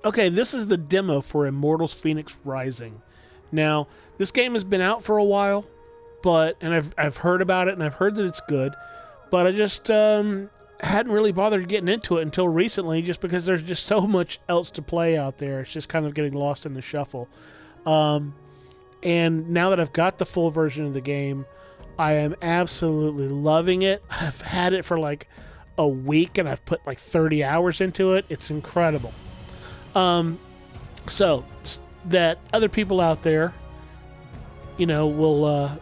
Okay, this is the demo for Immortals Fenyx Rising. Now, this game has been out for a while, and I've heard about it and I've heard that it's good, but I just hadn't really bothered getting into it until recently, just because there's just so much else to play out there. It's just kind of getting lost in the shuffle. And now that I've got the full version of the game, I am absolutely loving it. I've had it for like a week and I've put like 30 hours into it. It's incredible. So that other people out there, will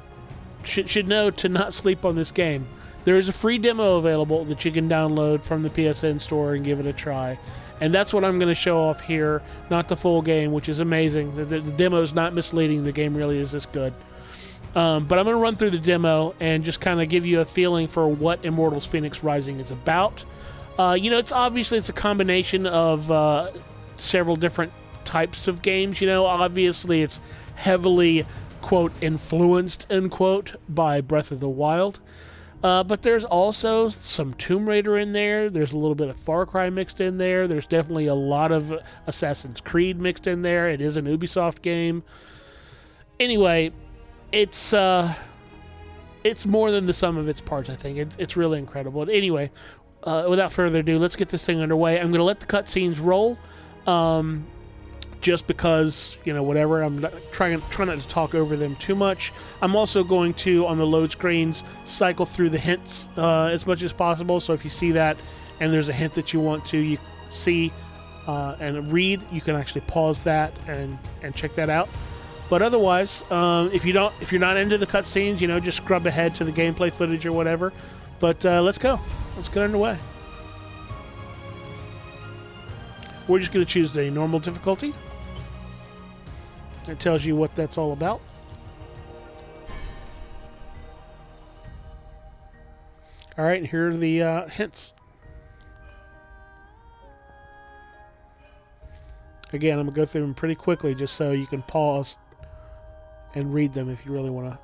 should know to not sleep on this game. There is a free demo available that you can download from the PSN store and give it a try. And that's what I'm going to show off here, not the full game, which is amazing. The demo is not misleading. The game really is this good. But I'm going to run through the demo and just kind of give you a feeling for what Immortals Fenyx Rising is about. It's a combination of several different types of games. Obviously it's heavily, quote, influenced, end quote, by Breath of the Wild. But there's also some Tomb Raider in there. There's a little bit of Far Cry mixed in there. There's definitely a lot of Assassin's Creed mixed in there. It is an Ubisoft game. Anyway, it's more than the sum of its parts, I think. It's really incredible. Anyway, without further ado, let's get this thing underway. I'm going to let the cutscenes roll. Just because, whatever, I'm not, trying not to talk over them too much. I'm also going to, on the load screens, cycle through the hints as much as possible. So if you see that and there's a hint that you want to you see and read, you can actually pause that and check that out. But otherwise, if you're not into the cutscenes, just scrub ahead to the gameplay footage or whatever. But let's go. Let's get underway. We're just going to choose the normal difficulty. It tells you what that's all about. All right, and here are the hints. Again, I'm going to go through them pretty quickly just so you can pause and read them if you really want to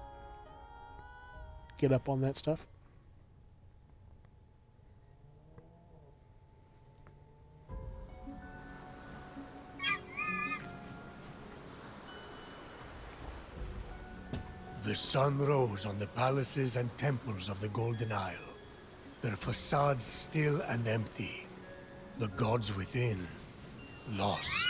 get up on that stuff. The sun rose on the palaces and temples of the Golden Isle, their facades still and empty, the gods within lost.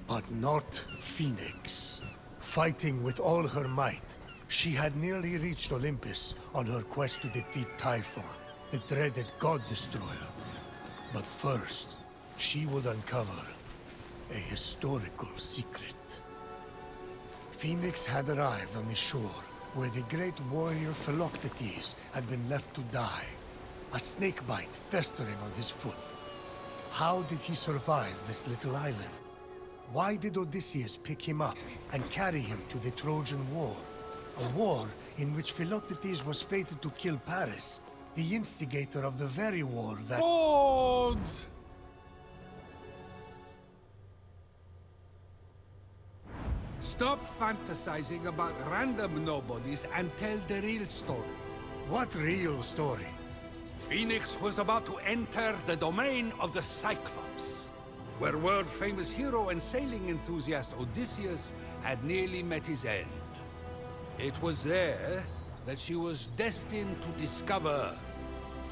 But not Phoenix. Fighting with all her might, she had nearly reached Olympus on her quest to defeat Typhon, the dreaded god destroyer. But first, she would uncover a historical secret. Phoenix had arrived on the shore, where the great warrior Philoctetes had been left to die, a snakebite festering on his foot. How did he survive this little island? Why did Odysseus pick him up and carry him to the Trojan War? A war in which Philoctetes was fated to kill Paris, the instigator of the very war that— Boards! Stop fantasizing about random nobodies and tell the real story. What real story? Phoenix was about to enter the domain of the Cyclops, where world-famous hero and sailing enthusiast Odysseus had nearly met his end. It was there that she was destined to discover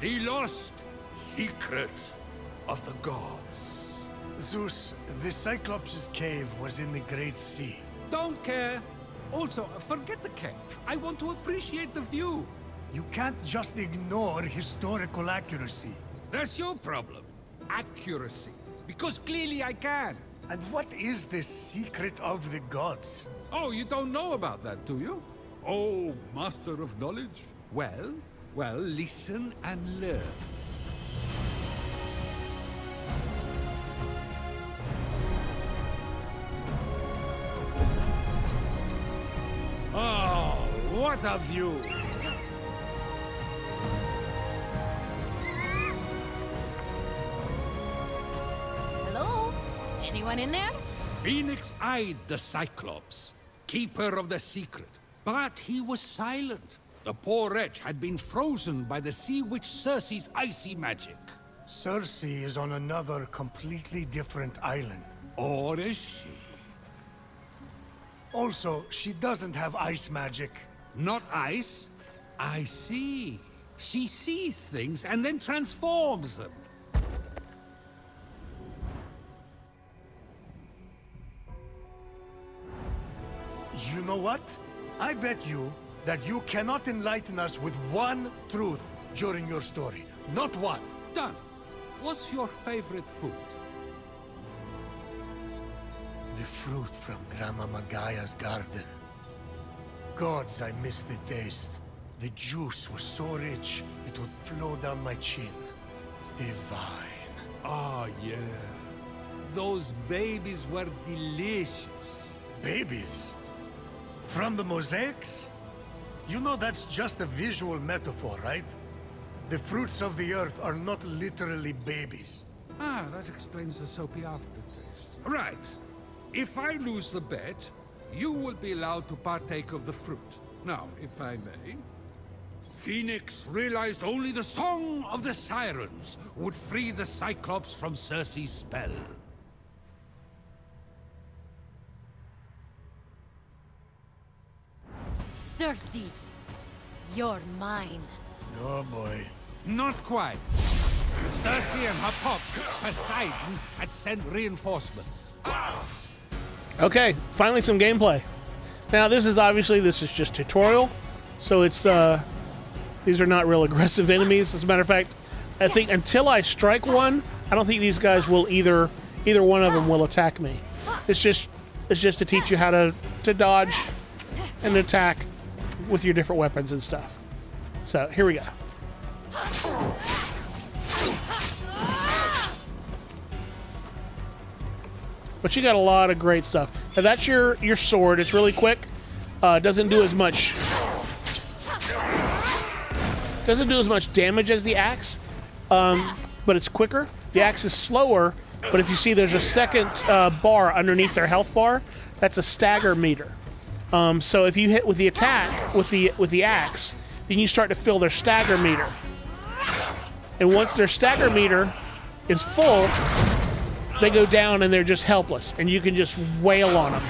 the lost secret of the gods. Zeus, the Cyclops' cave was in the Great Sea. Don't care. Also, forget the cave. I want to appreciate the view. You can't just ignore historical accuracy. That's your problem. Accuracy. Because clearly I can. And what is this secret of the gods? Oh, you don't know about that, do you? Oh, master of knowledge. Well, listen and learn. Oh, what a view! Hello? Anyone in there? Phoenix eyed the Cyclops, keeper of the secret, but he was silent. The poor wretch had been frozen by the sea witch Circe's icy magic. Circe is on another, completely different island. Or is she? Also, she doesn't have ice magic. Not ice. I see. She sees things and then transforms them. You know what? I bet you that you cannot enlighten us with one truth during your story. Not one. Done. What's your favorite fruit? The fruit from Grandma Magaya's garden. Gods, I miss the taste. The juice was so rich, it would flow down my chin. Divine. Ah, yeah. Those babies were delicious. Babies? From the mosaics? You know that's just a visual metaphor, right? The fruits of the earth are not literally babies. Ah, that explains the soapy aftertaste. Right. If I lose the bet, you will be allowed to partake of the fruit. Now, if I may... Fenyx realized only the Song of the Sirens would free the Cyclops from Circe's spell. Circe, you're mine. Oh boy. Not quite. Circe and her pops, Poseidon, had sent reinforcements. Okay, finally some gameplay. Now this is just tutorial, so it's these are not real aggressive enemies. As a matter of fact, I think until I strike one, I don't think these guys will either one of them will attack me. It's just to teach you how to dodge and attack with your different weapons and stuff. So here we go. But you got a lot of great stuff. Now that's your sword. It's really quick. Doesn't do as much damage as the axe, but it's quicker. The axe is slower, but if you see there's a second bar underneath their health bar, that's a stagger meter. So if you hit with the attack with the axe, then you start to fill their stagger meter. And once their stagger meter is full, they go down and they're just helpless, and you can just wail on them.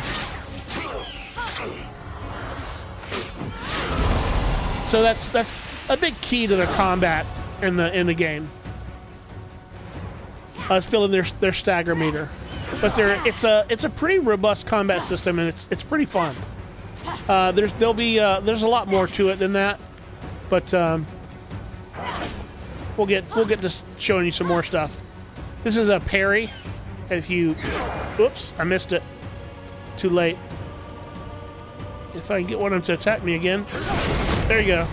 So that's a big key to the combat in the game. Is filling their stagger meter, but it's a pretty robust combat system, and it's pretty fun. There's a lot more to it than that, but we'll get to showing you some more stuff. This is a parry. If you, oops, I missed it. Too late. If I can get one of them to attack me again, there you go.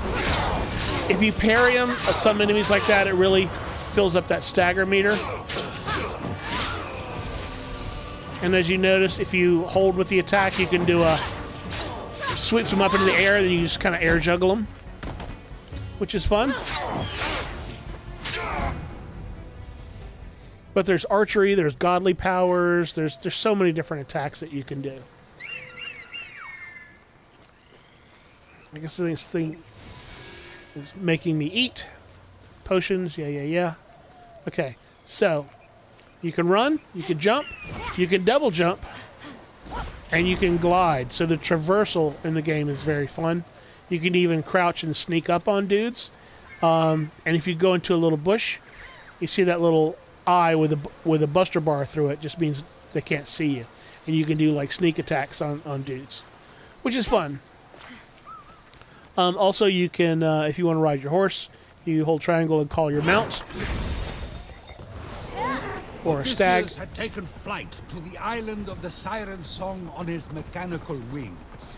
If you parry them at some enemies like that, it really fills up that stagger meter. And as you notice, if you hold with the attack, you can do sweeps them up into the air, then you just kind of air juggle them, which is fun. But there's archery, there's godly powers, there's so many different attacks that you can do. I guess this thing is making me eat. Potions, yeah. Okay, so you can run, you can jump, you can double jump, and you can glide. So the traversal in the game is very fun. You can even crouch and sneak up on dudes. And if you go into a little bush, you see that little eye with a buster bar through it, just means they can't see you. And you can do like sneak attacks on dudes, which is fun. Also, you can, if you want to ride your horse, you hold triangle and call your mount. Or a stag. Odysseus had taken flight to the island of the Siren Song on his mechanical wings.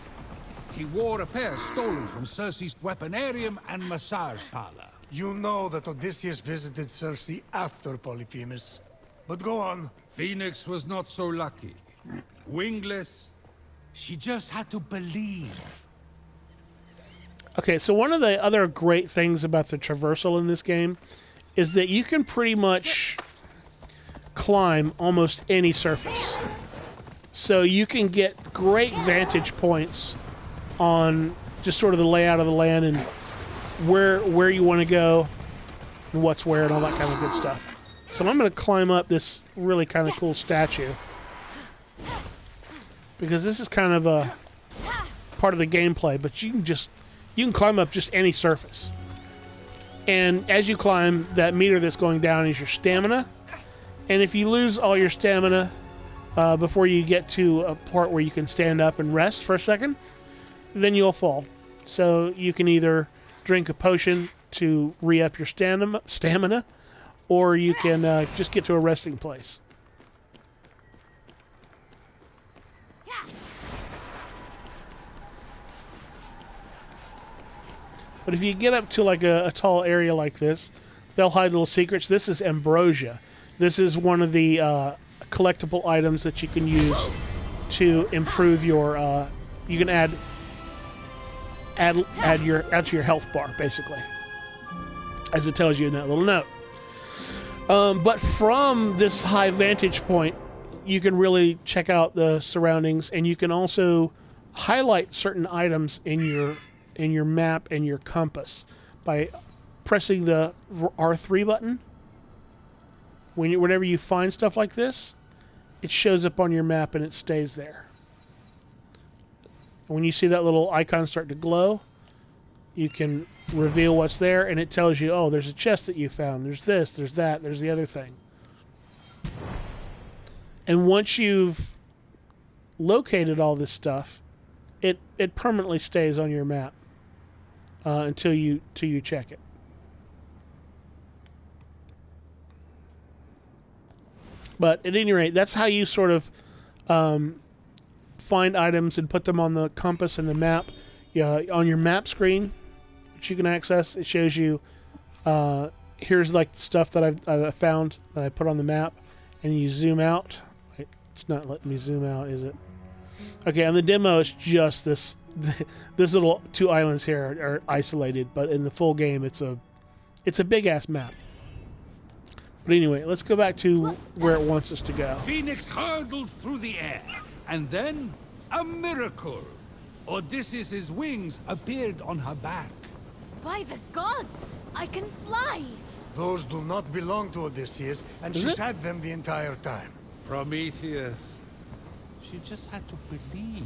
He wore a pair stolen from Circe's weaponarium and massage parlor. You know that Odysseus visited Circe after Polyphemus. But go on. Fenyx was not so lucky. Wingless, she just had to believe. Okay, so one of the other great things about the traversal in this game is that you can pretty much climb almost any surface. So you can get great vantage points on just sort of the layout of the land and where you want to go and what's where and all that kind of good stuff. So I'm going to climb up this really kind of cool statue. because this is kind of a part of the gameplay, but you can climb up just any surface. And as you climb, that meter that's going down is your stamina. And if you lose all your stamina before you get to a part where you can stand up and rest for a second, then you'll fall. So you can either drink a potion to re-up your stamina, or you can just get to a resting place. But if you get up to like a tall area like this, they'll hide little secrets. This is ambrosia. This is one of the collectible items that you can use to improve your. You can add to your health bar, basically, as it tells you in that little note. But from this high vantage point, you can really check out the surroundings, and you can also highlight certain items in your map and your compass by pressing the R3 button. Whenever you find stuff like this, it shows up on your map and it stays there. When you see that little icon start to glow, you can reveal what's there, and it tells you, oh, there's a chest that you found. There's this, there's that, there's the other thing. And once you've located all this stuff, it permanently stays on your map until you check it. But at any rate, that's how you sort of find items and put them on the compass and the map. On your map screen, which you can access, it shows you here's like the stuff that I've found that I put on the map, and you zoom out. It's not letting me zoom out, is it? Okay, on the demo, it's just this little 2 islands here are isolated, but in the full game, it's a big ass map. But anyway, let's go back to where it wants us to go. Phoenix hurtled through the air, and then a miracle. Odysseus' wings appeared on her back. By the gods, I can fly! Those do not belong to Odysseus, and she's had them the entire time. Prometheus. She just had to believe.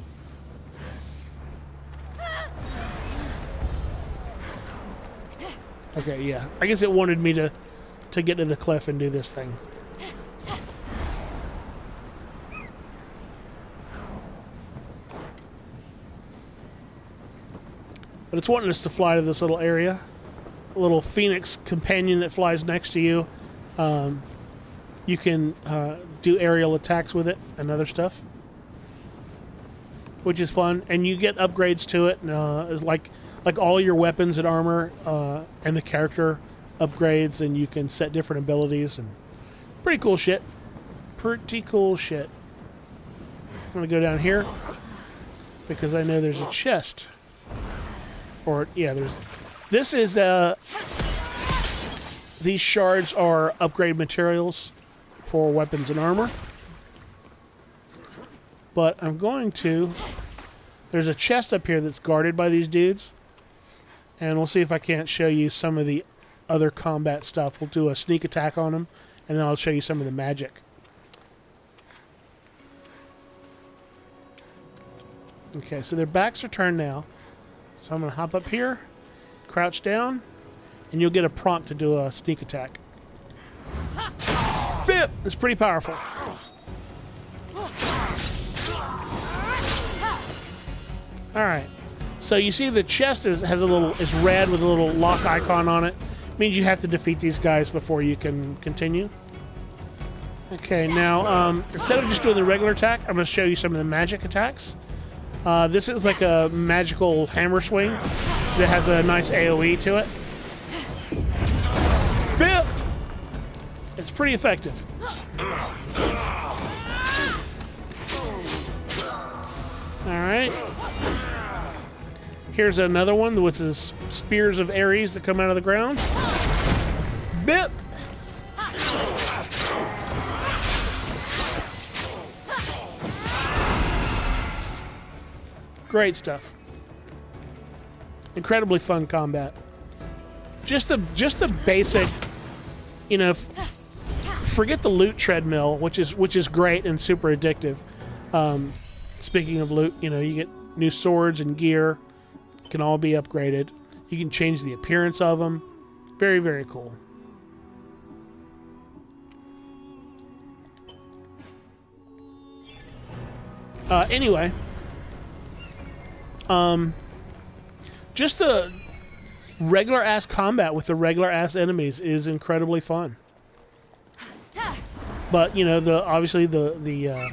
Okay, yeah. I guess it wanted me to get to the cliff and do this thing. But it's wanting us to fly to this little area. A little Phoenix companion that flies next to you. You can do aerial attacks with it and other stuff, which is fun. And you get upgrades to it. It's like all your weapons and armor and the character upgrades, and you can set different abilities, and pretty cool shit. Pretty cool shit. I'm gonna go down here because I know there's a chest. Or yeah, this is these shards are upgrade materials for weapons and armor. But I'm going to. There's a chest up here that's guarded by these dudes, and we'll see if I can't show you some of the other combat stuff. We'll do a sneak attack on them, and then I'll show you some of the magic. Okay, so their backs are turned now. So I'm going to hop up here, crouch down, and you'll get a prompt to do a sneak attack. Bip! It's pretty powerful. Alright, so you see the chest is red with a little lock icon on it. Means you have to defeat these guys before you can continue. Okay, now instead of just doing the regular attack, I'm going to show you some of the magic attacks. This is like a magical hammer swing that has a nice AoE to it. Bip! It's pretty effective. Alright. Here's another one with his spears of Ares that come out of the ground. Bip! Great stuff. Incredibly fun combat. Just the basic, you know, forget the loot treadmill, which is great and super addictive. Speaking of loot, you know, you get new swords and gear. Can all be upgraded. You can change the appearance of them. Very, very cool. Anyway, just the regular ass combat with the regular ass enemies is incredibly fun. But you know, obviously the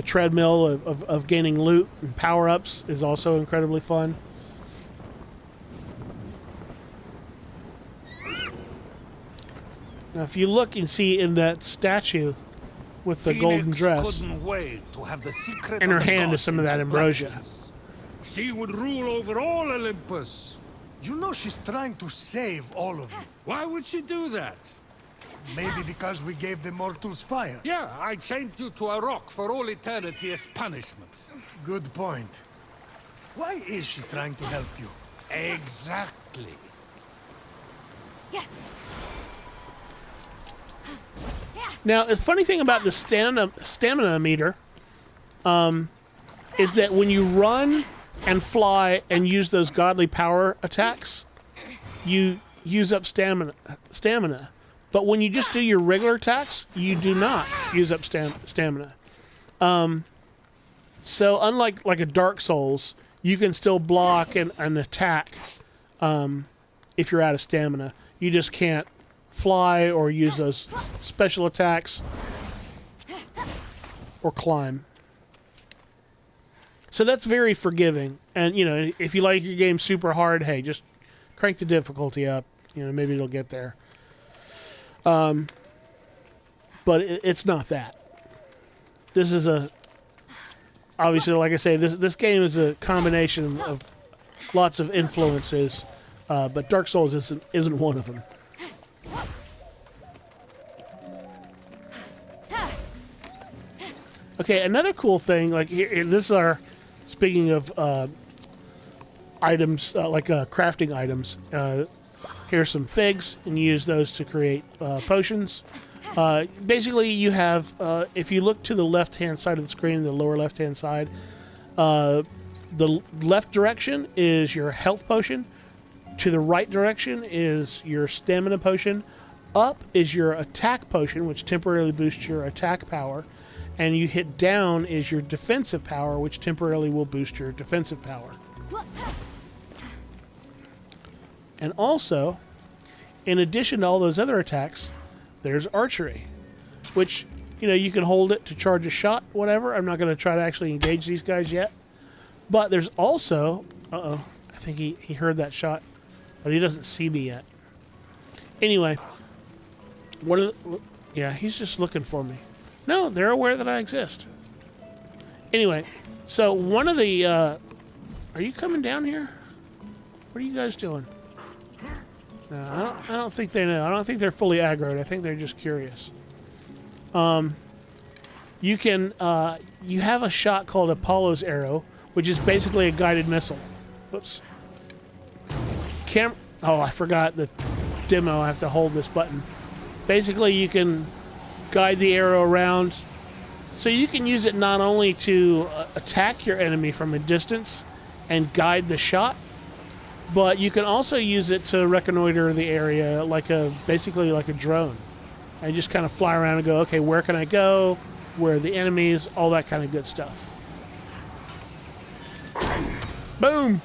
treadmill of gaining loot and power ups is also incredibly fun. Now, if you look and see in that statue with the golden dress, couldn't wait to have the secret in her of the hand is gods some in of that her ambrosia. branches. She would rule over all Olympus. You know she's trying to save all of you. Why would she do that? Maybe because we gave the mortals fire. Yeah, I chained you to a rock for all eternity as punishment. Good point. Why is she trying to help you? Exactly. Now, the funny thing about the stamina meter is that when you run and fly and use those godly power attacks, you use up stamina. But when you just do your regular attacks, you do not use up stamina. So unlike like a Dark Souls, you can still block and attack if you're out of stamina. You just can't fly or use those special attacks or climb. So that's very forgiving. And, you know, if you like your game super hard, hey, just crank the difficulty up. You know, maybe it'll get there. But it's not that. This is obviously, like I say, this game is a combination of lots of influences, but Dark Souls isn't one of them. Okay, another cool thing, like this is our, speaking of items, crafting items, here's some figs, and you use those to create potions. Basically, you have, if you look to the left-hand side of the screen, the lower left-hand side, the left direction is your health potion, to the right direction is your stamina potion, up is your attack potion, which temporarily boosts your attack power, and you hit down is your defensive power, which temporarily will boost your defensive power. And also, in addition to all those other attacks, there's archery, which, you know, you can hold it to charge a shot, whatever. I'm not going to try to actually engage these guys yet. But there's also... Uh-oh. I think he heard that shot, but he doesn't see me yet. Anyway. Yeah, he's just looking for me. No, they're aware that I exist. Anyway, so one of the... are you coming down here? What are you guys doing? No, I don't think they know. I don't think they're fully aggroed. I think they're just curious. You can... you have a shot called Apollo's Arrow, which is basically a guided missile. Whoops. Oh, I forgot the demo. I have to hold this button. Basically, you can guide the arrow around. So you can use it not only to attack your enemy from a distance and guide the shot, but you can also use it to reconnoiter the area basically like a drone. And just kind of fly around and go, okay, where can I go? Where are the enemies? All that kind of good stuff. Boom!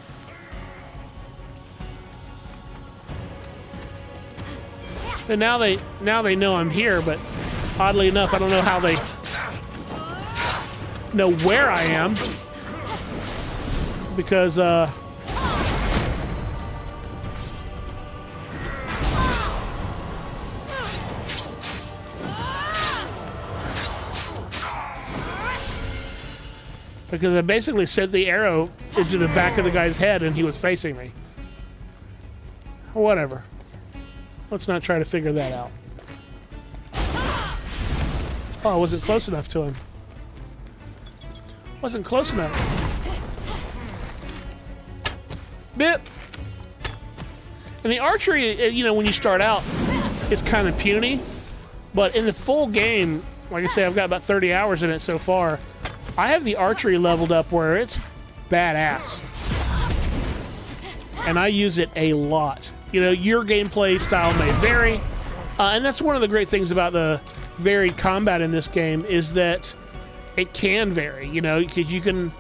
So now they know I'm here, but oddly enough, I don't know how they know where I am, because I basically sent the arrow into the back of the guy's head and he was facing me. Whatever. Let's not try to figure that out. Oh, I wasn't close enough to him. Wasn't close enough. Bip! And the archery, you know, when you start out, is kind of puny. But in the full game, like I say, I've got about 30 hours in it so far. I have the archery leveled up where it's badass. And I use it a lot. You know, your gameplay style may vary. And that's one of the great things about the varied combat in this game is that it can vary, you know, because you can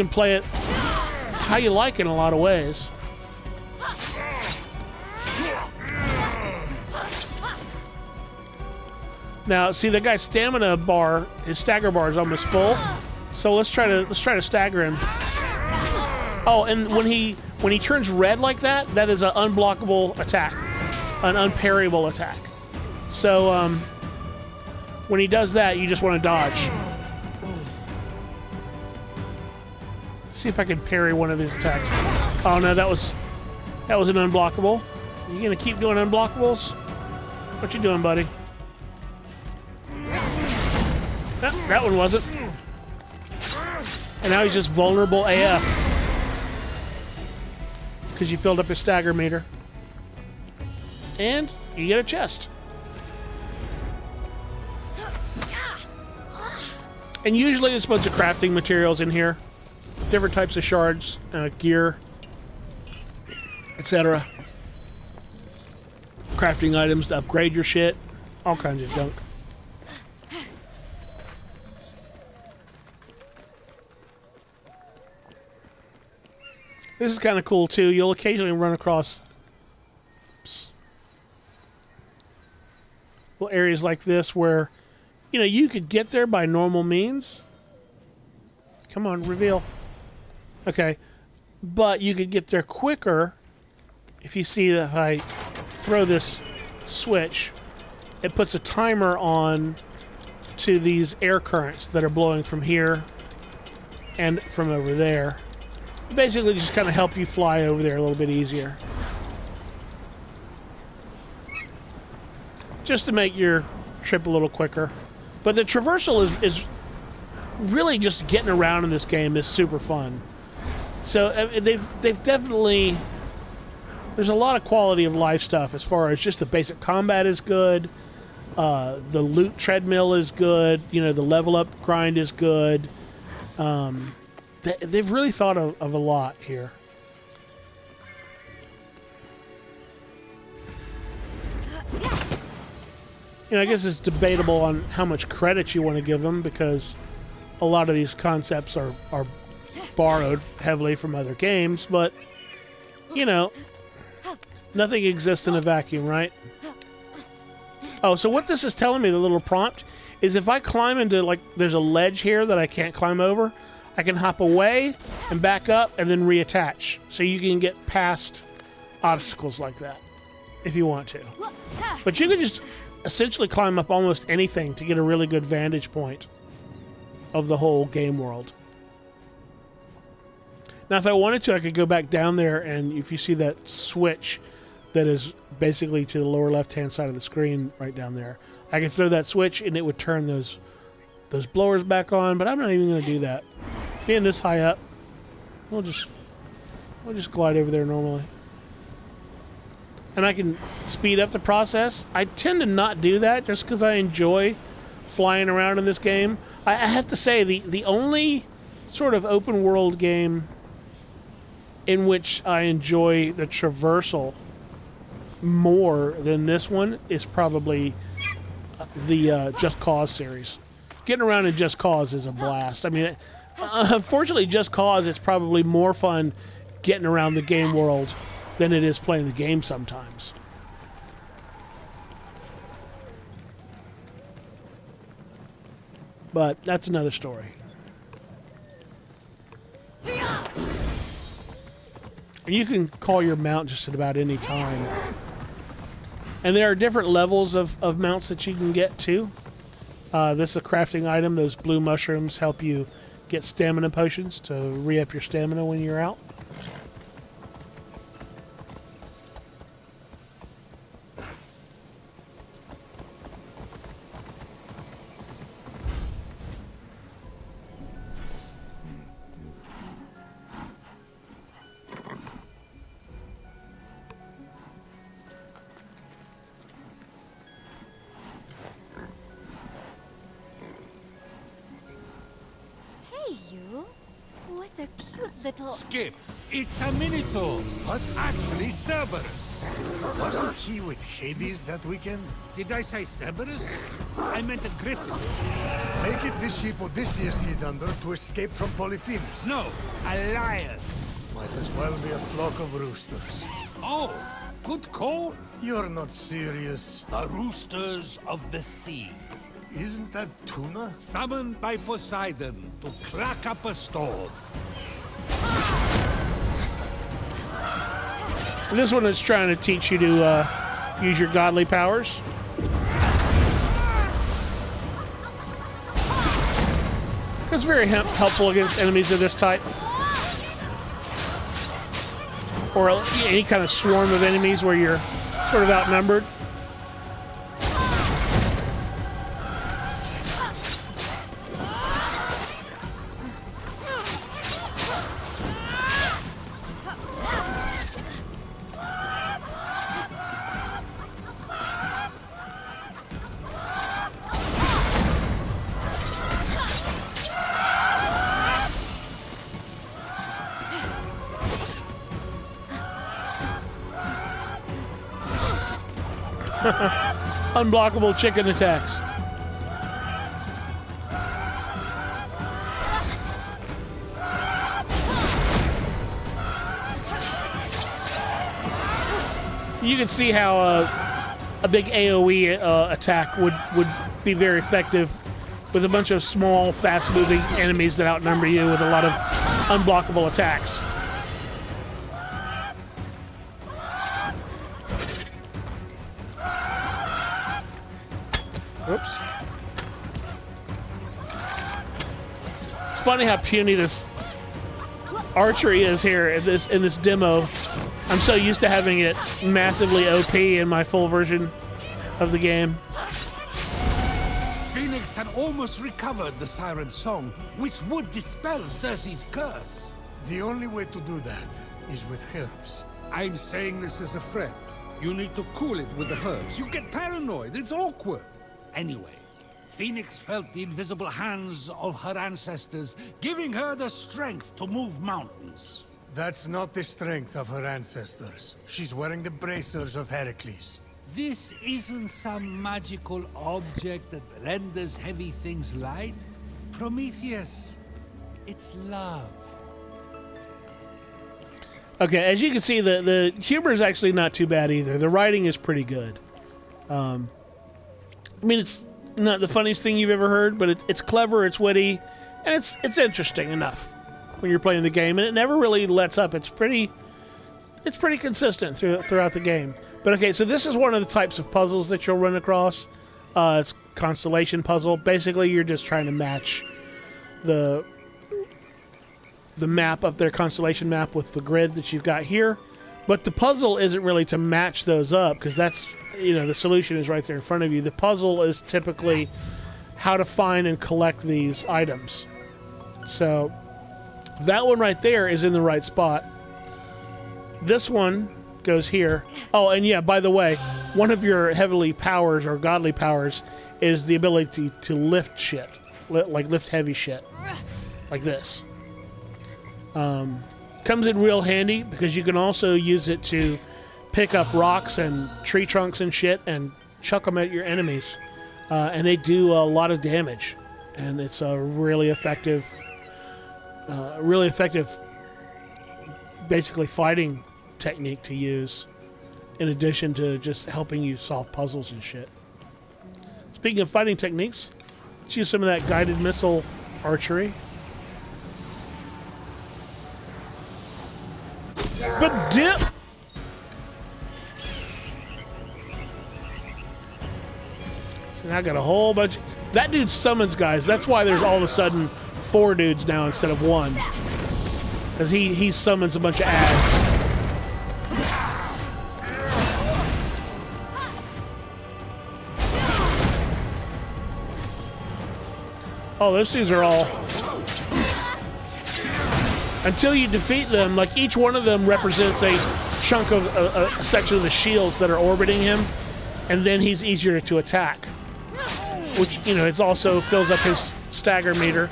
play it how you like in a lot of ways. Now, see, the guy's stamina bar, his stagger bar is almost full. So let's try to stagger him. Oh, and when he turns red like that, that is an unblockable attack, an unparryable attack. So when he does that, you just want to dodge. See if I can parry one of his attacks. Oh no, that was an unblockable. You gonna keep doing unblockables? What you doing, buddy? That one wasn't. And now he's just vulnerable AF. Because you filled up his stagger meter. And you get a chest. And usually there's a bunch of crafting materials in here. Different types of shards, gear, etc. Crafting items to upgrade your shit. All kinds of junk. This is kind of cool too. You'll occasionally run across little areas like this where, you know, you could get there by normal means. Come on, reveal. Okay. But you could get there quicker if you see that if I throw this switch, it puts a timer on to these air currents that are blowing from here and from over there. Basically just kind of help you fly over there a little bit easier. Just to make your trip a little quicker. But the traversal is really just getting around in this game is super fun. So they've definitely... There's a lot of quality of life stuff as far as just the basic combat is good. The loot treadmill is good. You know, the level up grind is good. They've really thought of a lot here. You know, I guess it's debatable on how much credit you want to give them because a lot of these concepts are borrowed heavily from other games, but, you know, nothing exists in a vacuum, right? Oh, so what this is telling me, the little prompt, is if I climb into, like, there's a ledge here that I can't climb over, I can hop away and back up and then reattach. So you can get past obstacles like that if you want to. But you can just essentially climb up almost anything to get a really good vantage point of the whole game world. Now, if I wanted to, I could go back down there, and if you see that switch that is basically to the lower left-hand side of the screen right down there, I could throw that switch, and it would turn those blowers back on, but I'm not even going to do that. Being this high up, we'll just glide over there normally. And I can speed up the process. I tend to not do that just because I enjoy flying around in this game. I have to say, the only sort of open world game in which I enjoy the traversal more than this one is probably the Just Cause series. Getting around in Just Cause is a blast. I mean, unfortunately, Just Cause, it's probably more fun getting around the game world than it is playing the game sometimes. But that's another story. And you can call your mount just at about any time. And there are different levels of mounts that you can get too. This is a crafting item. Those blue mushrooms help you get stamina potions to re-up your stamina when you're out. little... Skip. It's a Minotaur. But actually Cerberus. Wasn't he with Hades that weekend? Did I say Cerberus? I meant a griffin. Make it the ship Odysseus hid under to escape from Polyphemus. No, a lion. Might as well be a flock of roosters. Oh, good call. You're not serious. The roosters of the sea. Isn't that tuna? Summoned by Poseidon to crack up a storm. This one is trying to teach you to use your godly powers. It's very helpful against enemies of this type. Or any kind of swarm of enemies where you're sort of outnumbered. Unblockable chicken attacks. You can see how a big AoE attack would be very effective with a bunch of small, fast-moving enemies that outnumber you with a lot of unblockable attacks. Oops. It's funny how puny this archery is here in this demo. I'm so used to having it massively OP in my full version of the game. Phoenix had almost recovered the siren song, which would dispel Circe's curse. The only way to do that is with herbs. I'm saying this as a friend. You need to cool it with the herbs. You get paranoid. It's awkward. Anyway, Phoenix felt the invisible hands of her ancestors, giving her the strength to move mountains. That's not the strength of her ancestors. She's wearing the bracers of Heracles. This isn't some magical object that renders heavy things light. Prometheus, it's love. Okay, as you can see, the humor is actually not too bad either. The writing is pretty good. I mean, it's not the funniest thing you've ever heard, but it's clever, it's witty, and it's interesting enough when you're playing the game, and it never really lets up. It's pretty consistent throughout the game. But okay, so this is one of the types of puzzles that you'll run across. It's constellation puzzle. Basically, you're just trying to match the map of their constellation map with the grid that you've got here. But the puzzle isn't really to match those up, because that's, the solution is right there in front of you. The puzzle is typically how to find and collect these items. So that one right there is in the right spot. This one goes here. Oh, and yeah, by the way, one of your heavenly powers or godly powers is the ability to lift shit, like lift heavy shit, like this. Comes in real handy because you can also use it to pick up rocks and tree trunks and shit and chuck them at your enemies, and they do a lot of damage, and it's a really effective basically fighting technique to use in addition to just helping you solve puzzles and shit. Speaking of fighting techniques, let's use some of that guided missile archery. But dip! So now I got a whole bunch. That dude summons guys. That's why there's all of a sudden 4 dudes now instead of 1. Because he summons a bunch of ads. Oh, those dudes are all... Until you defeat them, like each one of them represents a chunk of a section of the shields that are orbiting him, and then he's easier to attack. Which, it also fills up his stagger meter.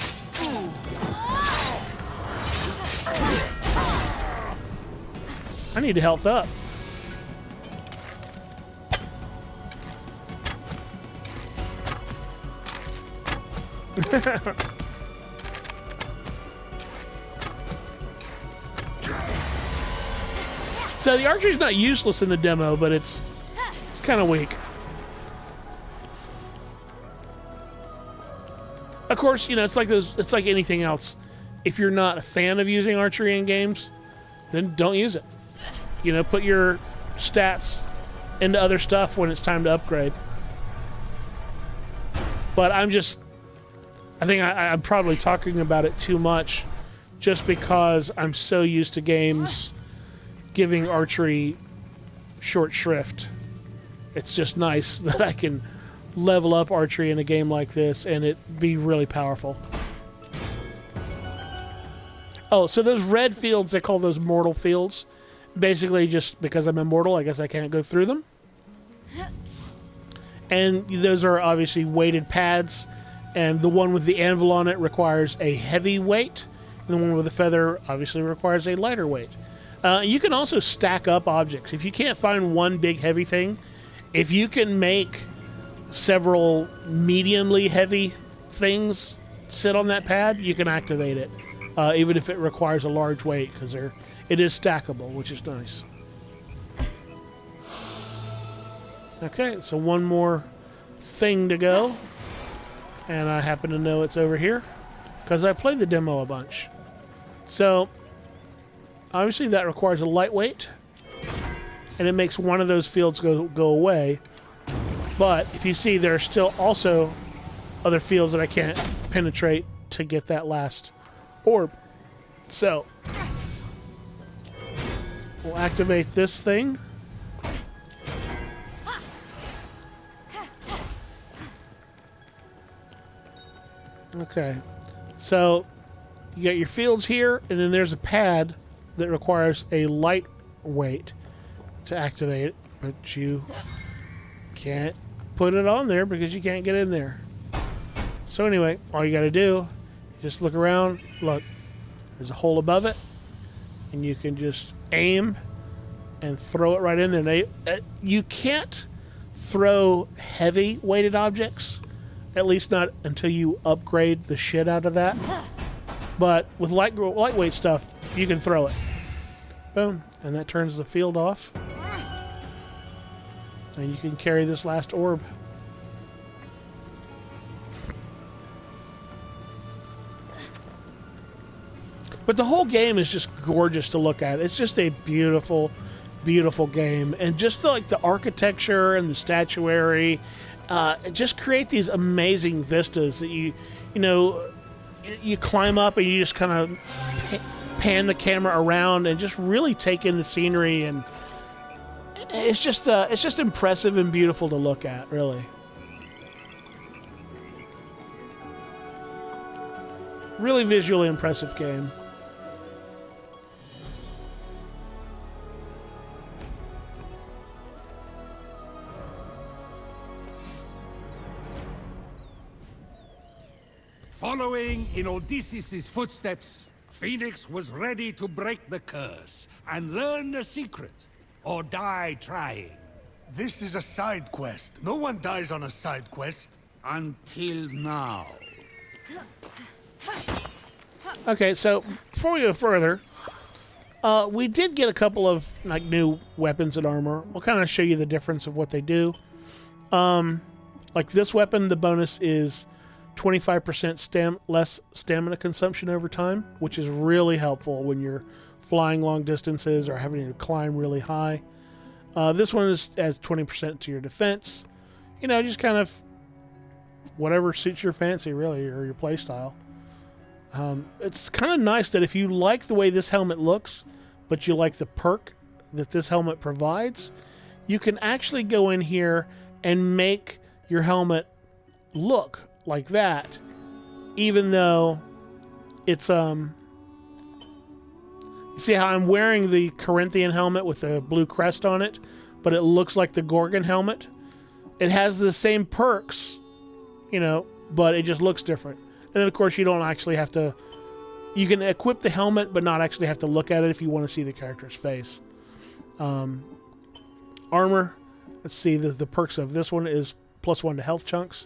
I need to health up. So the archery's not useless in the demo, but it's kind of weak. Of course, you know, it's like anything else. If you're not a fan of using archery in games, then don't use it. You know, put your stats into other stuff when it's time to upgrade. But I think I'm probably talking about it too much just because I'm so used to games giving archery short shrift. It's just nice that I can level up archery in a game like this and it be really powerful. Oh, so those red fields, they call those mortal fields. Basically, just because I'm immortal, I guess I can't go through them. And those are obviously weighted pads, and the one with the anvil on it requires a heavy weight, and the one with the feather obviously requires a lighter weight. You can also stack up objects. If you can't find one big heavy thing, if you can make several mediumly heavy things sit on that pad, you can activate it, even if it requires a large weight, because it is stackable, which is nice. Okay, so one more thing to go, and I happen to know it's over here because I played the demo a bunch. So obviously that requires a lightweight, and it makes one of those fields go away. But if you see, there are still also other fields that I can't penetrate to get that last orb. So we'll activate this thing. Okay, so you got your fields here, and then there's a pad that requires a light weight to activate it, but you can't put it on there because you can't get in there. So anyway, all you got to do is just look around. Look, there's a hole above it, and you can just aim and throw it right in there. Now, you can't throw heavy weighted objects, at least not until you upgrade the shit out of that. But with lightweight stuff, you can throw it. Boom. And that turns the field off. And you can carry this last orb. But the whole game is just gorgeous to look at. It's just a beautiful, beautiful game. And just the architecture and the statuary just create these amazing vistas that you climb up and you just kind of pan the camera around and just really take in the scenery, and it's just impressive and beautiful to look at, really. Really visually impressive game. Following in Odysseus' footsteps, Fenyx was ready to break the curse and learn the secret, or die trying. This is a side quest. No one dies on a side quest. Until now. Okay, so before we go further, we did get a couple of new weapons and armor. We'll kind of show you the difference of what they do. Like this weapon, the bonus is 25% less stamina consumption over time, which is really helpful when you're flying long distances or having to climb really high. This one adds 20% to your defense. You know, just kind of whatever suits your fancy, really, or your play style. It's kind of nice that if you like the way this helmet looks, but you like the perk that this helmet provides, you can actually go in here and make your helmet look like that, even though it's you see how I'm wearing the Corinthian helmet with the blue crest on it, but it looks like the Gorgon helmet. It has the same perks, you know, but it just looks different. And then of course you don't actually have to, you can equip the helmet but not actually have to look at it if you want to see the character's face. Armor. Let's see, the perks of this one is +1 to health chunks.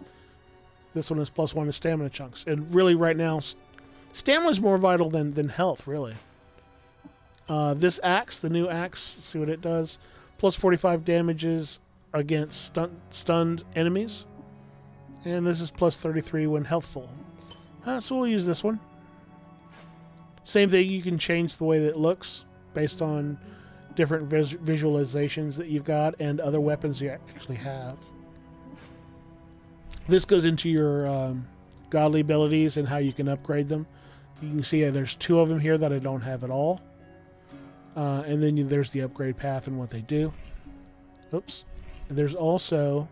This one is +1 to stamina chunks. And really, right now, stamina is more vital than health, really. This axe, the new axe, let's see what it does. +45 damages against stunned enemies. And this is +33 when healthful. So we'll use this one. Same thing, you can change the way that it looks based on different visualizations that you've got and other weapons you actually have. This goes into your godly abilities and how you can upgrade them. You can see there's 2 of them here that I don't have at all. And then there's the upgrade path and what they do. Oops. And there's also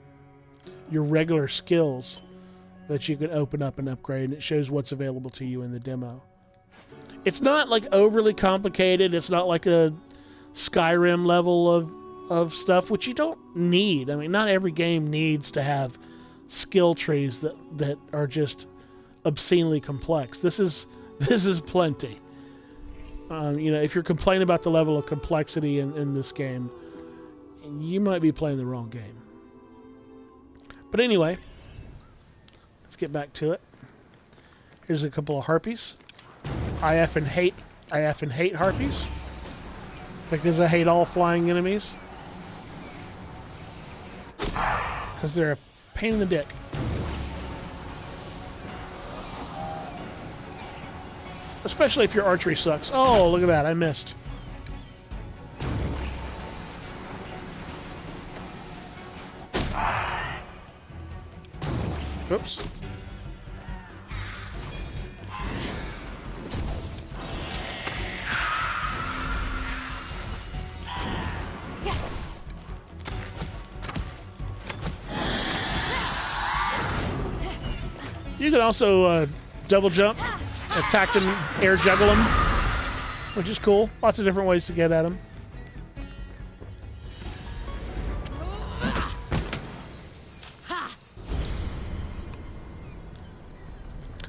your regular skills that you can open up and upgrade, and it shows what's available to you in the demo. It's not like overly complicated. It's not like a Skyrim level of stuff, which you don't need. I mean, not every game needs to have skill trees that are just obscenely complex. This is plenty. If you're complaining about the level of complexity in this game, you might be playing the wrong game. But anyway, let's get back to it. Here's a couple of harpies. I effing hate harpies because I hate all flying enemies because they're a pain in the dick. Especially if your archery sucks. Oh, look at that. I missed. Oops. You can also double jump, attack them, air juggle them, which is cool. Lots of different ways to get at them.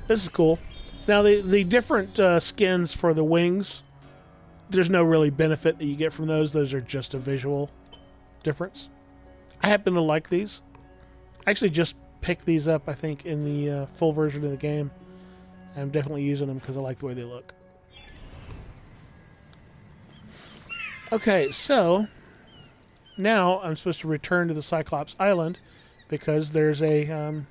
This is cool. Now, the different skins for the wings, there's no really benefit that you get from those. Those are just a visual difference. I happen to like these. I actually just picked these up, I think, in the full version of the game. I'm definitely using them because I like the way they look. Okay, so now I'm supposed to return to the Cyclops Island because there's a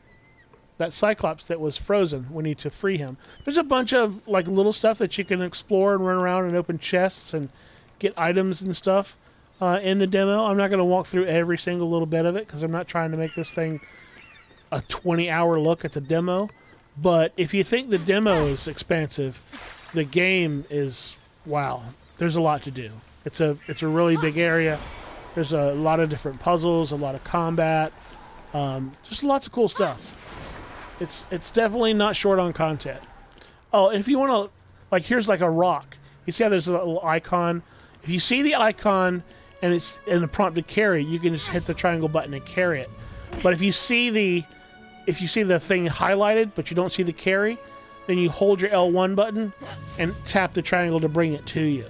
that Cyclops that was frozen. We need to free him. There's a bunch of like little stuff that you can explore and run around and open chests and get items and stuff in the demo. I'm not going to walk through every single little bit of it because I'm not trying to make this thing a 20-hour look at the demo. But if you think the demo is expansive, the game is, wow, there's a lot to do. It's a really big area. There's a lot of different puzzles, a lot of combat, just lots of cool stuff. It's definitely not short on content. Oh, and if you want to, like, here's like a rock. You see how there's a little icon? If you see the icon and it's in the prompt to carry, you can just hit the triangle button and carry it. But if you see the thing highlighted but you don't see the carry, then you hold your L1 button and tap the triangle to bring it to you.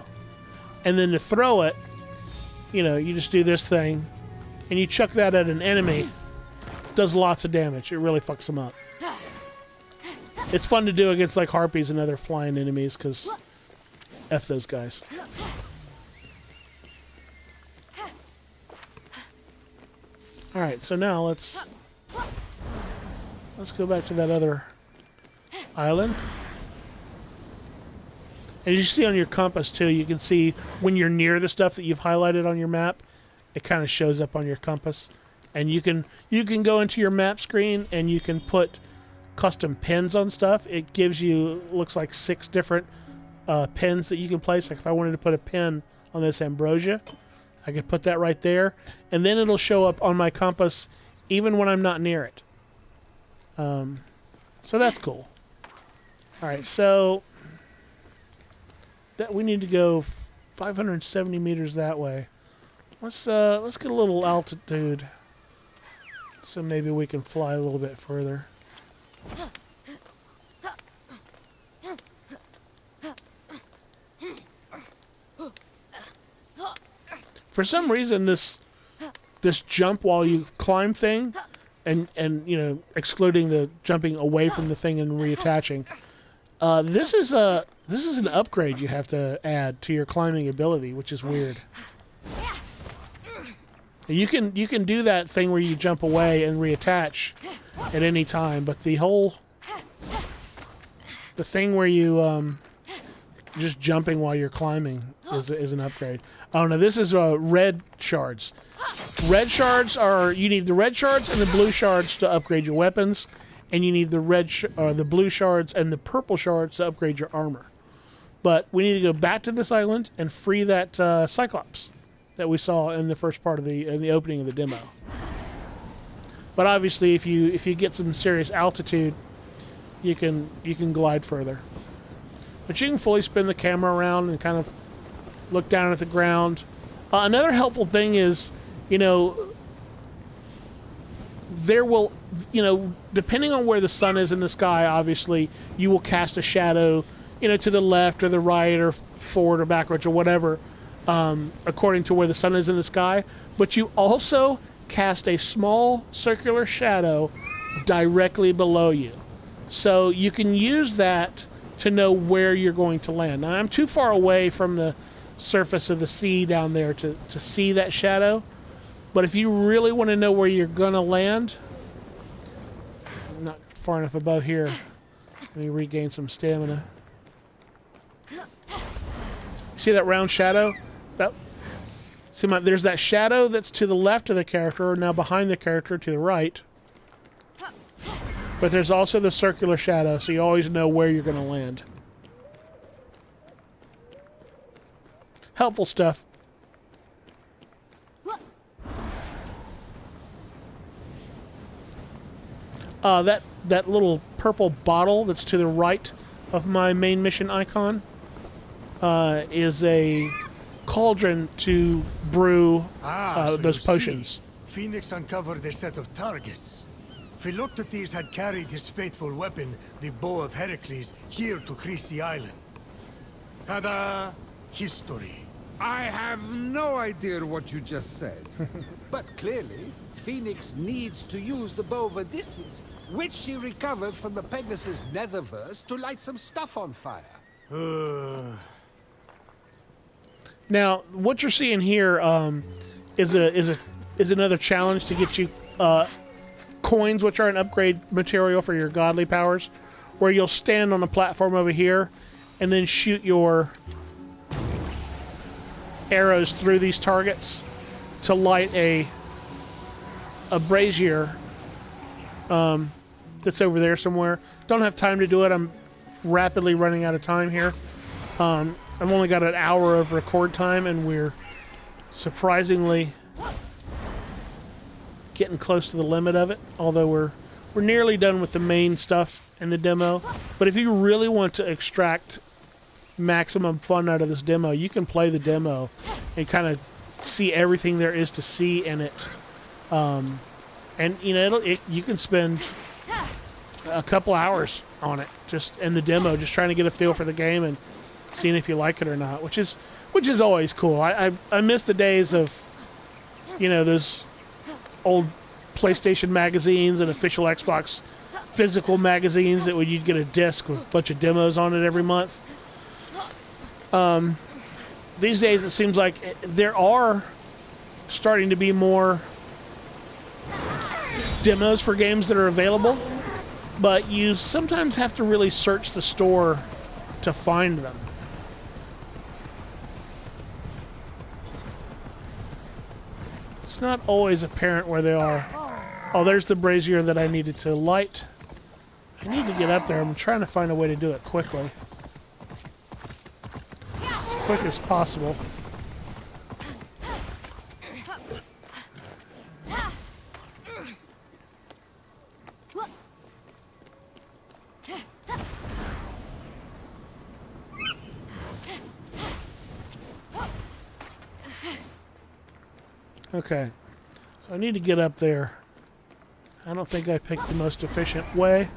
And then to throw it, you just do this thing and you chuck that at an enemy. It does lots of damage. It really fucks them up. It's fun to do against like harpies and other flying enemies because F those guys. Alright, so now let's go back to that other island. And you see on your compass too, you can see when you're near the stuff that you've highlighted on your map, it kind of shows up on your compass. And you can go into your map screen and you can put custom pins on stuff. It gives you, looks like 6 different pins that you can place. Like if I wanted to put a pin on this ambrosia, I could put that right there. And then it'll show up on my compass even when I'm not near it. So that's cool. Alright, so that we need to go 570 meters that way. Let's get a little altitude so maybe we can fly a little bit further. For some reason, this jump while you climb thing, and you know, excluding the jumping away from the thing and reattaching, this is an upgrade you have to add to your climbing ability, which is weird. You can do that thing where you jump away and reattach at any time, but the thing where you just jumping while you're climbing is an upgrade. Oh no, this is red shards. Red shards are, you need the red shards and the blue shards to upgrade your weapons, and you need the the blue shards and the purple shards to upgrade your armor. But we need to go back to this island and free that Cyclops that we saw in the first part of the opening of the demo. But obviously, if you get some serious altitude, you can glide further. But you can fully spin the camera around and kind of look down at the ground. Another helpful thing is, you know, there will, you know, depending on where the sun is in the sky, obviously, you will cast a shadow, you know, to the left or the right or forward or backwards or whatever, according to where the sun is in the sky. But you also cast a small circular shadow directly below you. So you can use that to know where you're going to land. Now, I'm too far away from the surface of the sea down there to see that shadow. But if you really want to know where you're going to land, I'm not far enough above here. Let me regain some stamina. See that round shadow? There's that shadow that's to the left of the character, now behind the character to the right. But there's also the circular shadow, so you always know where you're going to land. Helpful stuff. That little purple bottle that's to the right of my main mission icon is a cauldron to brew so those you potions. See, Fenyx uncovered a set of targets. Philoctetes had carried his faithful weapon, the Bow of Heracles, here to Creasy Island. Ta-da! History. I have no idea what you just said. But clearly, Fenyx needs to use the Bow of Odysseus, which she recovered from the Pegasus Netherverse to light some stuff on fire. Now, what you're seeing here is another challenge to get you coins, which are an upgrade material for your godly powers, where you'll stand on a platform over here and then shoot your arrows through these targets to light a brazier that's over there somewhere. Don't have time to do it. I'm rapidly running out of time here. I've only got an hour of record time, and we're surprisingly getting close to the limit of it, although we're nearly done with the main stuff in the demo. But if you really want to extract maximum fun out of this demo, you can play the demo and kind of see everything there is to see in it. And you know, you can spend a couple hours on it just in the demo, just trying to get a feel for the game and seeing if you like it or not, which is always cool. I miss the days of, you know, those old PlayStation magazines and official Xbox physical magazines that you'd get a disc with a bunch of demos on it every month. These days it seems like there are starting to be more demos for games that are available, but you sometimes have to really search the store to find them. It's not always apparent where they are. Oh, there's the brazier that I needed to light. I need to get up there. I'm trying to find a way to do it quickly. As quick as possible. Okay, so I need to get up there. I don't think I picked the most efficient way.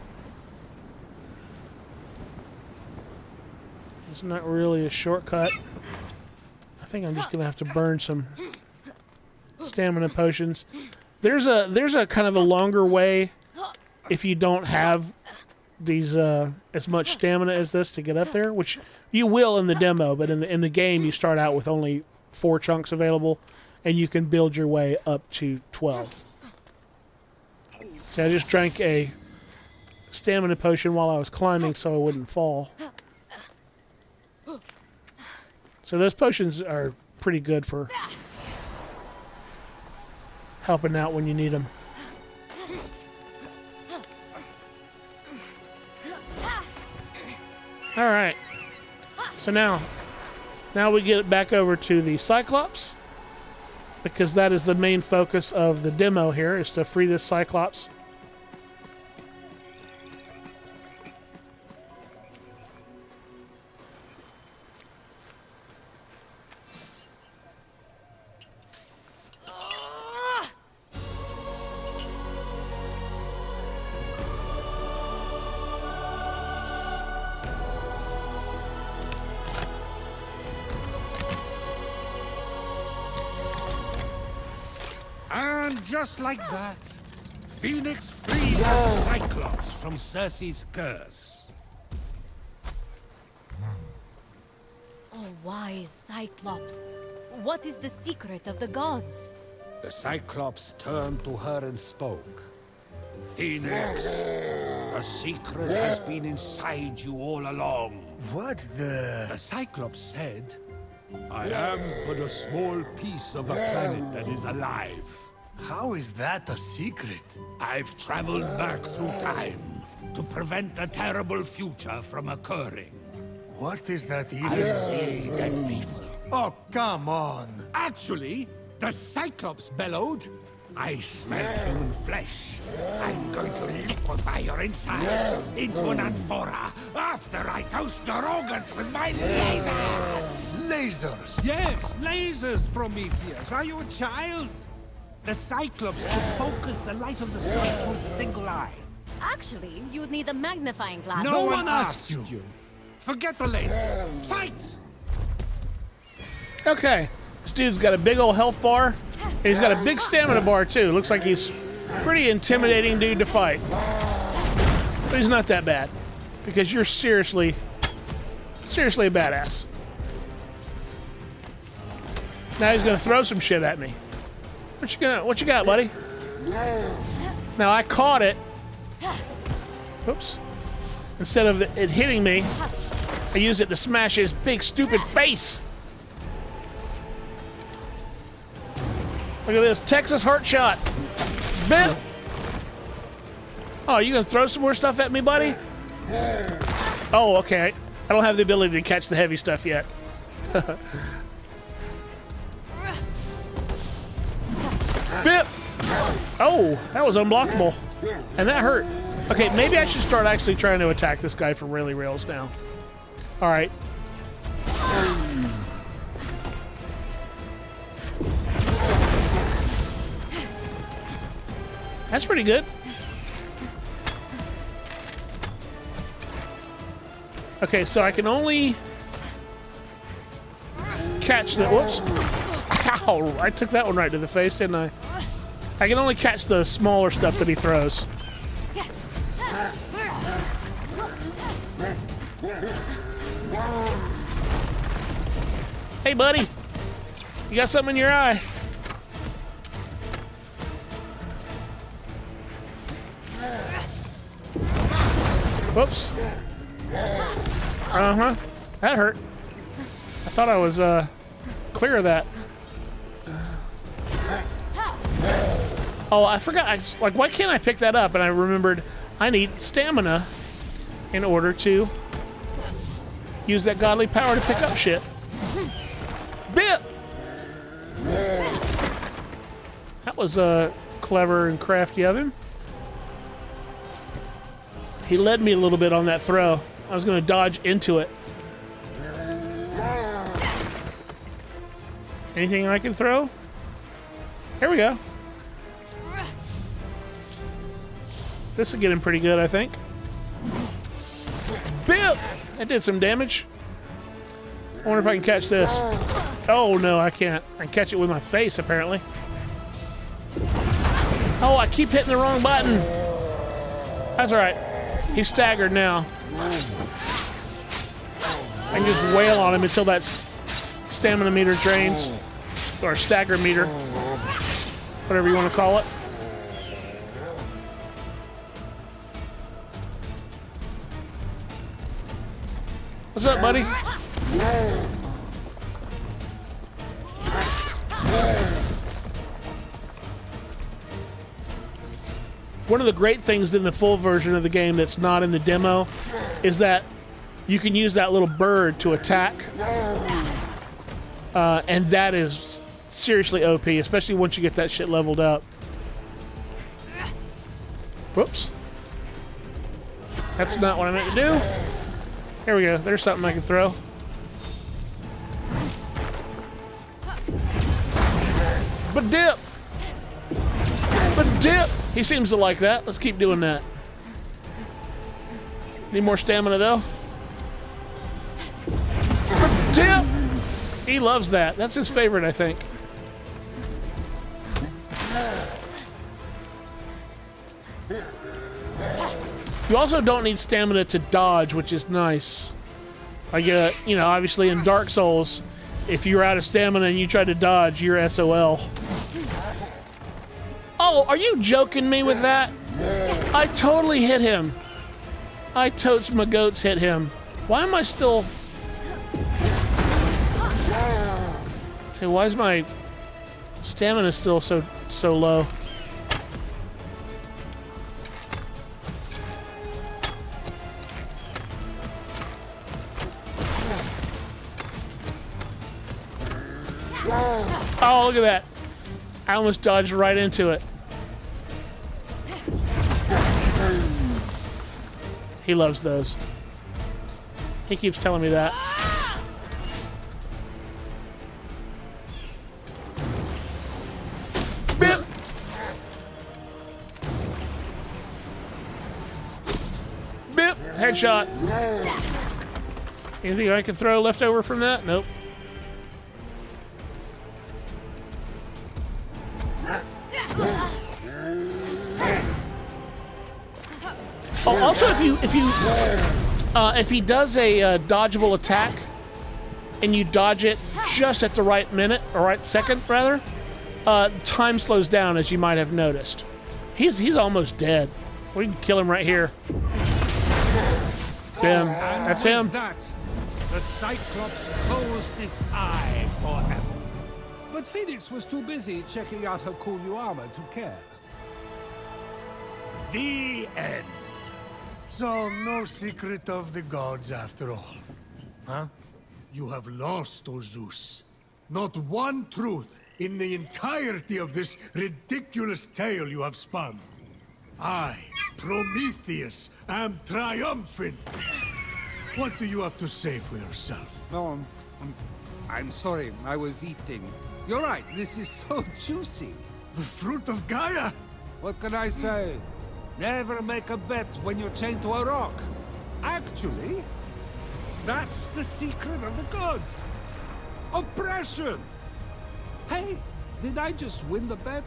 It's not really a shortcut. I think I'm just going to have to burn some stamina potions. There's a kind of a longer way if you don't have these as much stamina as this to get up there, which you will in the demo, but in the game you start out with only 4 chunks available, and you can build your way up to 12. So I just drank a stamina potion while I was climbing so I wouldn't fall. So those potions are pretty good for helping out when you need them. All right. So now we get back over to the Cyclops, because that is the main focus of the demo here, is to free this Cyclops. And just like that, Fenyx freed the Cyclops from Circe's curse. Oh, wise Cyclops. What is the secret of the gods? The Cyclops turned to her and spoke. Fenyx, a secret has been inside you all along. What the... The Cyclops said, I am but a small piece of a planet that is alive. How is that a secret? I've traveled back through time to prevent a terrible future from occurring. What is that I even? see dead people. Oh, come on. Actually, the Cyclops bellowed, I smell human flesh. I'm going to liquefy your insides into an amphora after I toast your organs with my lasers! Lasers! Yes, lasers, Prometheus. Are you a child? The Cyclops could focus the light of the sun through its single eye. Actually, you'd need a magnifying glass. No one asked you. Forget the lasers. Fight! Okay, this dude's got a big old health bar, and he's got a big stamina bar too. Looks like he's a pretty intimidating dude to fight. But he's not that bad, because you're seriously a badass. Now he's gonna throw some shit at me. What you got, buddy? Now I caught it. Oops. Instead of it hitting me, I used it to smash his big stupid face. Look at this, Texas heart shot. Bit. Oh, you gonna throw some more stuff at me, buddy? Oh, okay. I don't have the ability to catch the heavy stuff yet. Bip! Oh, that was unblockable. And that hurt. Okay, maybe I should start actually trying to attack this guy from really rails now. Alright. That's pretty good. Okay, so I can only catch the... Whoops. Ow! I took that one right to the face, didn't I? I can only catch the smaller stuff that he throws. Hey, buddy. You got something in your eye. Whoops. Uh-huh. That hurt. I thought I was, clear of that. Oh, I forgot. Like, why can't I pick that up? And I remembered I need stamina in order to use that godly power to pick up shit. Bit! That was clever and crafty of him. He led me a little bit on that throw. I was going to dodge into it. Anything I can throw? Here we go. This will get him pretty good, I think. Bip! That did some damage. I wonder if I can catch this. Oh, no, I can't. I can catch it with my face, apparently. Oh, I keep hitting the wrong button. That's all right. He's staggered now. I can just wail on him until that stamina meter drains. Or stagger meter. Whatever you want to call it. What's up, buddy? One of the great things in the full version of the game that's not in the demo is that you can use that little bird to attack. And that is seriously OP, especially once you get that shit leveled up. Whoops. That's not what I meant to do. Here we go. There's something I can throw. But dip! But dip! He seems to like that. Let's keep doing that. Need more stamina, though. But dip! He loves that. That's his favorite, I think. You also don't need stamina to dodge, which is nice. Like, you know, obviously in Dark Souls, if you're out of stamina and you try to dodge, you're SOL. Oh, are you joking me with that? I totally hit him. I totes my goats hit him. Why am I still... Say, why is my stamina still so low? Oh, look at that. I almost dodged right into it. He loves those. He keeps telling me that. Bip! Bip! Headshot. Anything I can throw left over from that? Nope. Oh, also, if he does a dodgeable attack and you dodge it just at the right minute or right second, rather, time slows down, as you might have noticed. He's almost dead. We can kill him right here. Bam. That's him. That, the Cyclops closed its eye forever. But Phoenix was too busy checking out her cool new armor to care. The end. So, no secret of the gods after all. Huh? You have lost, O Zeus. Not one truth in the entirety of this ridiculous tale you have spun. I, Prometheus, am triumphant. What do you have to say for yourself? No, I'm sorry, I was eating. You're right, this is so juicy. The fruit of Gaia? What can I say? Never make a bet when you're chained to a rock. Actually, that's the secret of the gods. Oppression! Hey, did I just win the bet?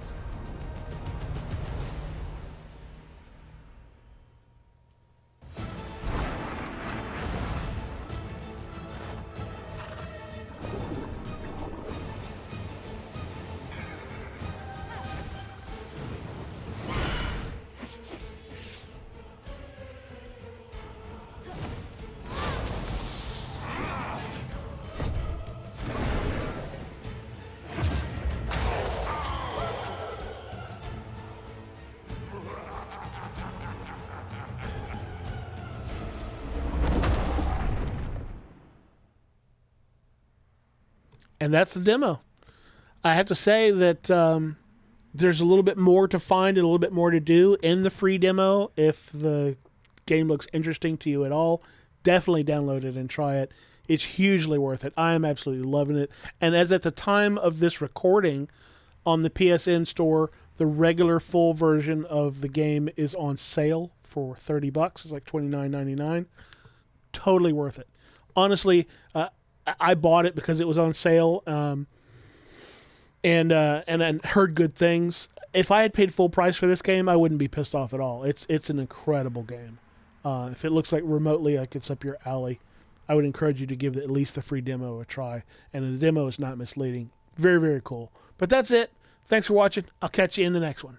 And that's the demo. I have to say that there's a little bit more to find and a little bit more to do in the free demo. If the game looks interesting to you at all, definitely download it and try it. It's hugely worth it. I am absolutely loving it. And as at the time of this recording on the PSN store, the regular full version of the game is on sale for $30. It's like $29.99. Totally worth it. Honestly, I bought it because it was on sale, and I heard good things. if I had paid full price for this game, I wouldn't be pissed off at all. It's an incredible game. If it looks like remotely like it's up your alley, I would encourage you to give at least the free demo a try. And the demo is not misleading. Very, very cool. But that's it. Thanks for watching. I'll catch you in the next one.